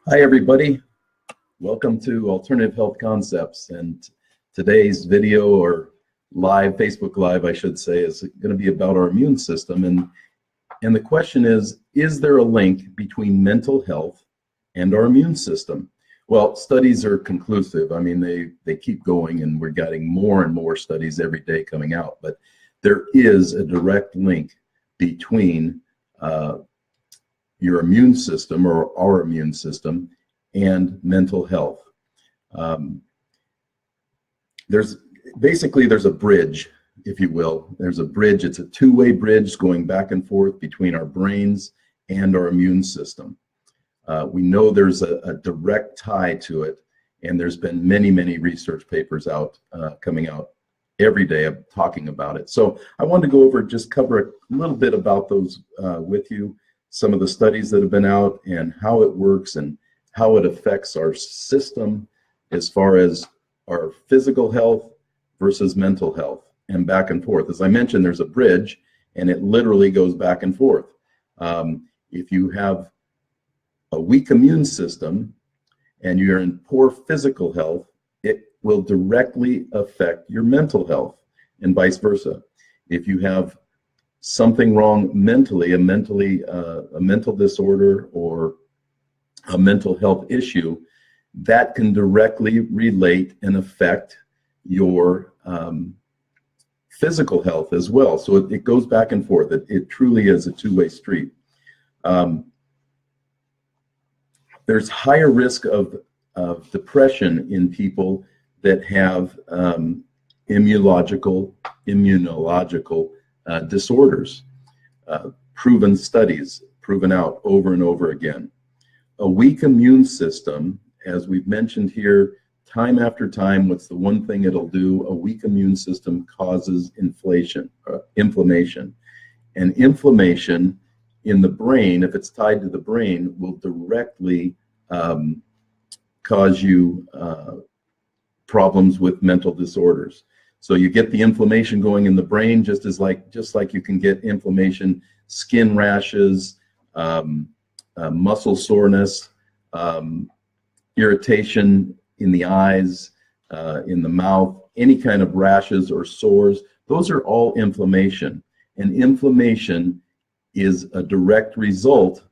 Hi, everybody. Welcome to Alternative Health Concepts. And today's video, or live, Facebook Live, I should say, is going to be about our immune system. And the question is there a link between mental health and our immune system? Well, studies are conclusive. I mean, they keep going, and we're getting more and more studies every day coming out. But there is a direct link between your immune system, or our immune system, and mental health. There's a bridge, if you will. There's a bridge. It's a two-way bridge going back and forth between our brains and our immune system. We know there's a direct tie to it, and there's been many research papers out coming out every day talking about it. So I wanted to go over, just cover a little bit about those with you, some of the studies that have been out and how it works and how it affects our system as far as our physical health versus mental health, and back and forth. As I mentioned, there's a bridge, and it literally goes back and forth. If you have a weak immune system and you're in poor physical health, it will directly affect your mental health, and vice versa. If you have something wrong mentally, a mental disorder or a mental health issue, that can directly relate and affect your physical health as well. So it goes back and forth. It truly is a two-way street. There's higher risk of depression in people that have immunological disorders. Proven studies, proven out over and over again. A weak immune system, as we've mentioned here time after time, what's the one thing it'll do? A weak immune system causes inflammation. And inflammation in the brain, if it's tied to the brain, will directly cause you problems with mental disorders. So you get the inflammation going in the brain, just like you can get inflammation, skin rashes, muscle soreness, irritation in the eyes, in the mouth, any kind of rashes or sores. Those are all inflammation. And inflammation is a direct result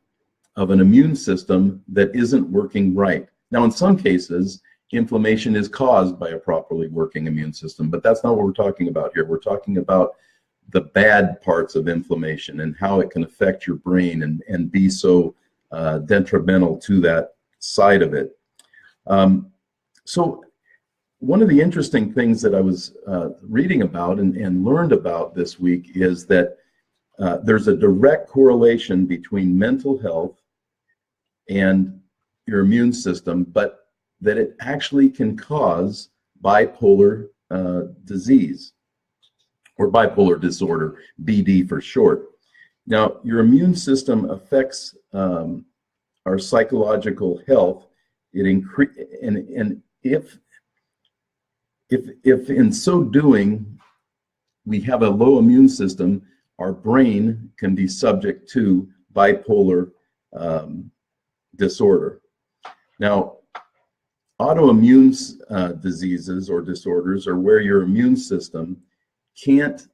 of an immune system that isn't working right. Now, in some cases, inflammation is caused by a properly working immune system, but that's not what we're talking about here. We're talking about the bad parts of inflammation and how it can affect your brain and be so detrimental to that side of it. So one of the interesting things that I was reading about and learned about this week is that there's a direct correlation between mental health and your immune system, but that it actually can cause bipolar disease, or bipolar disorder, BD for short. Now, your immune system affects our psychological health. And if in so doing we have a low immune system, our brain can be subject to bipolar disorder. Now, autoimmune diseases or disorders are where your immune system can't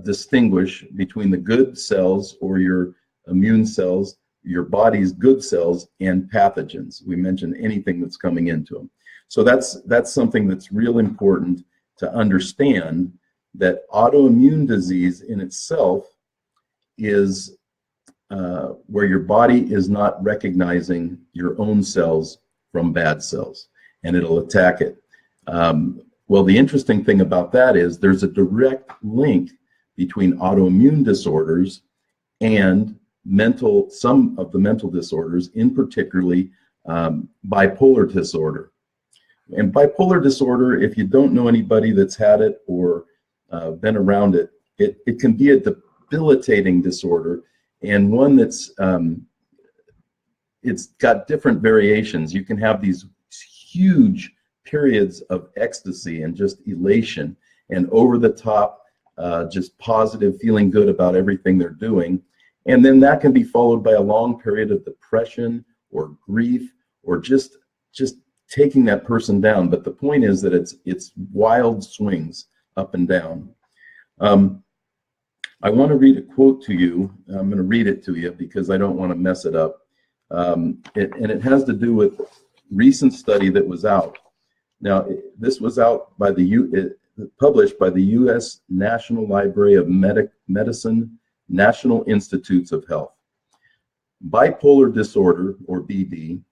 distinguish between the good cells, or your immune cells, your body's good cells, and pathogens. We mentioned anything that's coming into them. So that's something that's real important to understand, that autoimmune disease in itself is where your body is not recognizing your own cells from bad cells, and it'll attack it. Well, the interesting thing about that is there's a direct link between autoimmune disorders and some of the mental disorders, in particularly bipolar disorder. And bipolar disorder, if you don't know anybody that's had it or been around it, it can be a debilitating disorder, and one that's it's got different variations. You can have these huge periods of ecstasy and just elation and over the top, just positive, feeling good about everything they're doing. And then that can be followed by a long period of depression or grief or just taking that person down. But the point is that it's wild swings up and down. I want to read a quote to you. I'm going to read it to you because I don't want to mess it up. And it has to do with recent study that was out. Now, this was out by published by the U.S. National Library of Medicine, National Institutes of Health. Bipolar disorder, or BD,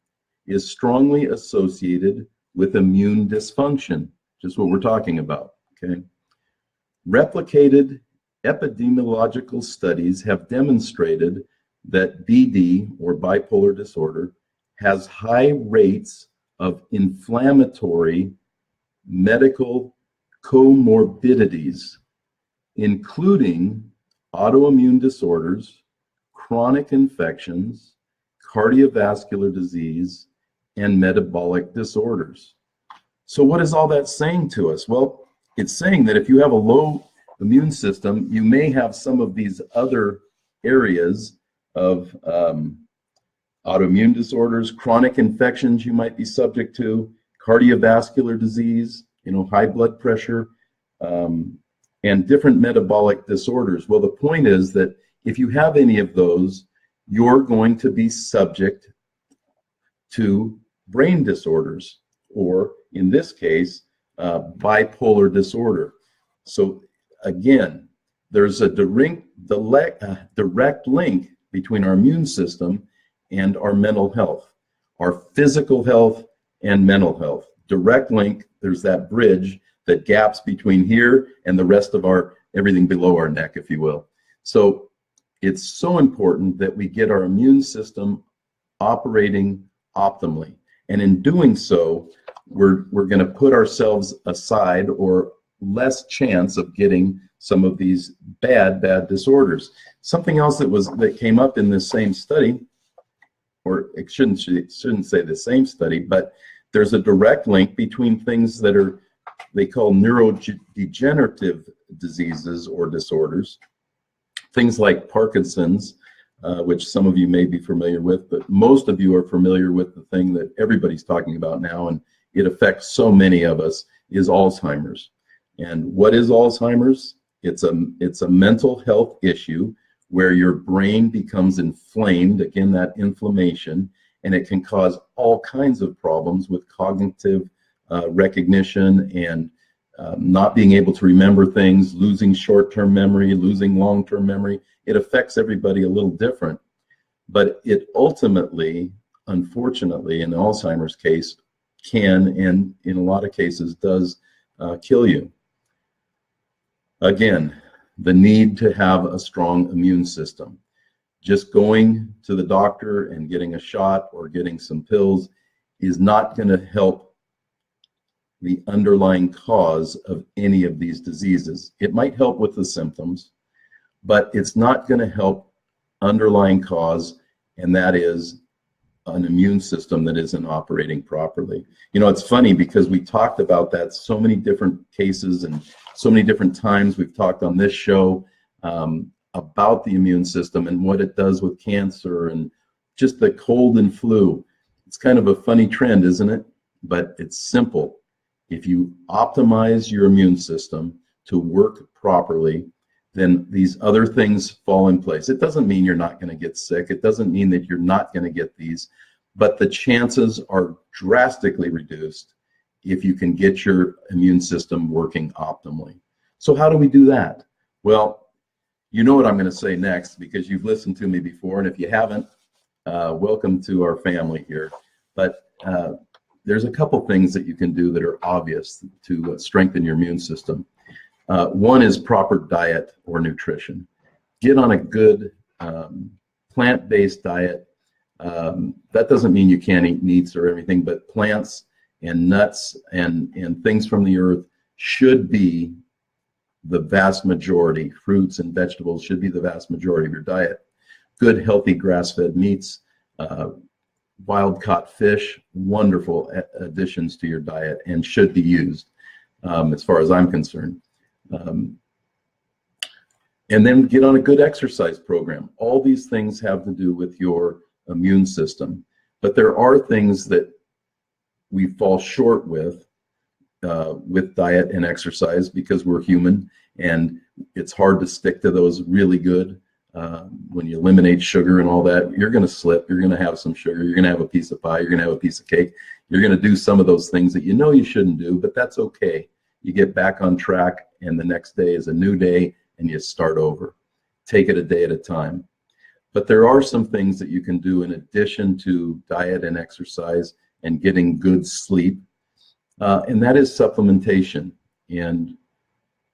is strongly associated with immune dysfunction, just what we're talking about, okay? Replicated epidemiological studies have demonstrated that BD, or bipolar disorder, has high rates of inflammatory medical comorbidities, including autoimmune disorders, chronic infections, cardiovascular disease, and metabolic disorders. So what is all that saying to us? Well, it's saying that if you have a low immune system, you may have some of these other areas of autoimmune disorders, chronic infections you might be subject to, cardiovascular disease, high blood pressure, and different metabolic disorders. Well, the point is that if you have any of those, you're going to be subject to brain disorders, or in this case, bipolar disorder. So again, there's a direct link between our immune system and our mental health, our physical health and mental health. Direct link. There's that bridge that gaps between here and the rest of everything below our neck, if you will. So it's so important that we get our immune system operating optimally. And in doing so, we're going to put ourselves aside, or less chance of getting some of these bad disorders. Something else that came up in this same study, or it shouldn't say the same study, but there's a direct link between things that they call neurodegenerative diseases or disorders, things like Parkinson's, which some of you may be familiar with, but most of you are familiar with the thing that everybody's talking about now, and it affects so many of us, is Alzheimer's. And what is Alzheimer's? It's a mental health issue where your brain becomes inflamed, again, that inflammation, and it can cause all kinds of problems with cognitive recognition and not being able to remember things, losing short-term memory, losing long-term memory. It affects everybody a little different, but it ultimately, unfortunately, in Alzheimer's case, can, and in a lot of cases does, kill you. Again, the need to have a strong immune system. Just going to the doctor and getting a shot or getting some pills is not going to help the underlying cause of any of these diseases. It might help with the symptoms, but it's not going to help underlying cause, and that is an immune system that isn't operating properly. It's funny because we talked about that so many different cases and so many different times. We've talked on this show about the immune system and what it does with cancer and just the cold and flu. It's kind of a funny trend, isn't it? But it's simple. If you optimize your immune system to work properly, then these other things fall in place. It doesn't mean you're not going to get sick. It doesn't mean that you're not going to get these, but the chances are drastically reduced if you can get your immune system working optimally. So how do we do that? Well, you know what I'm going to say next because you've listened to me before, and if you haven't, welcome to our family here. But there's a couple things that you can do that are obvious to strengthen your immune system. One is proper diet or nutrition. Get on a good plant-based diet. That doesn't mean you can't eat meats or everything, but plants and nuts and things from the earth should be the vast majority. Fruits and vegetables should be the vast majority of your diet. Good, healthy grass-fed meats, wild-caught fish, wonderful additions to your diet and should be used as far as I'm concerned. And then get on a good exercise program. All these things have to do with your immune system. But there are things that we fall short with diet and exercise, because we're human, and it's hard to stick to those really good. When you eliminate sugar and all that, you're going to slip. You're going to have some sugar. You're going to have a piece of pie. You're going to have a piece of cake. You're going to do some of those things that you know you shouldn't do, but that's okay. You get back on track, and the next day is a new day, and you start over. Take it a day at a time. But there are some things that you can do in addition to diet and exercise and getting good sleep, and that is supplementation. And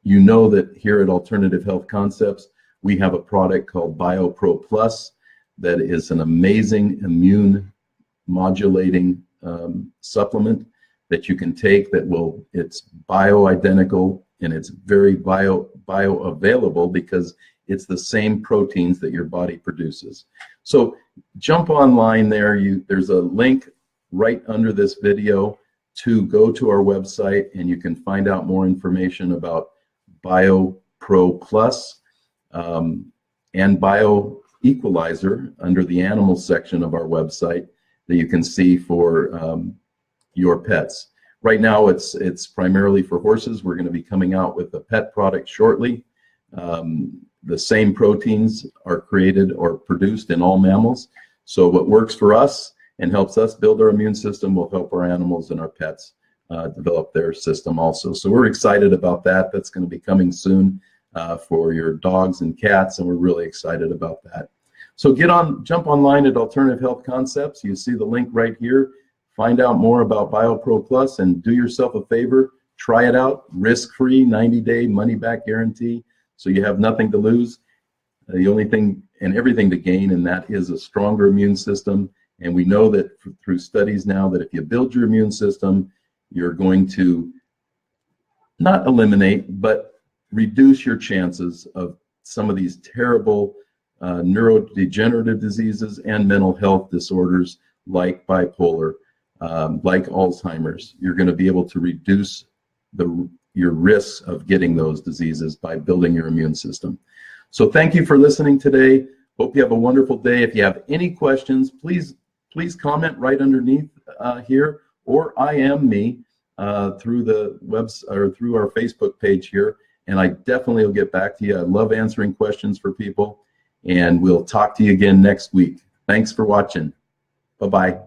you know that here at Alternative Health Concepts, we have a product called BioPro Plus that is an amazing immune modulating supplement that you can take it's bioidentical, and it's very bioavailable because it's the same proteins that your body produces. So jump online there. There's a link right under this video to go to our website, and you can find out more information about BioPro Plus and Bio Equalizer under the animal section of our website that you can see for your pets. Right now it's primarily for horses. We're going to be coming out with a pet product shortly. The same proteins are created or produced in all mammals. So what works for us and helps us build our immune system will help our animals and our pets develop their system also. So we're excited about that. That's going to be coming soon for your dogs and cats, and we're really excited about that. So jump online at Alternative Health Concepts. You see the link right here. Find out more about BioPro Plus, and do yourself a favor. Try it out, risk-free, 90-day money-back guarantee. So you have nothing to lose. The only thing and everything to gain, and that is a stronger immune system. And we know that through studies now that if you build your immune system, you're going to not eliminate, but reduce your chances of some of these terrible neurodegenerative diseases and mental health disorders like bipolar, like Alzheimer's. You're going to be able to reduce your risks of getting those diseases by building your immune system. So thank you for listening today. Hope you have a wonderful day. If you have any questions, please comment right underneath here, or IM me through the website or through our Facebook page here, and I definitely will get back to you. I love answering questions for people, and we'll talk to you again next week. Thanks for watching. Bye-bye.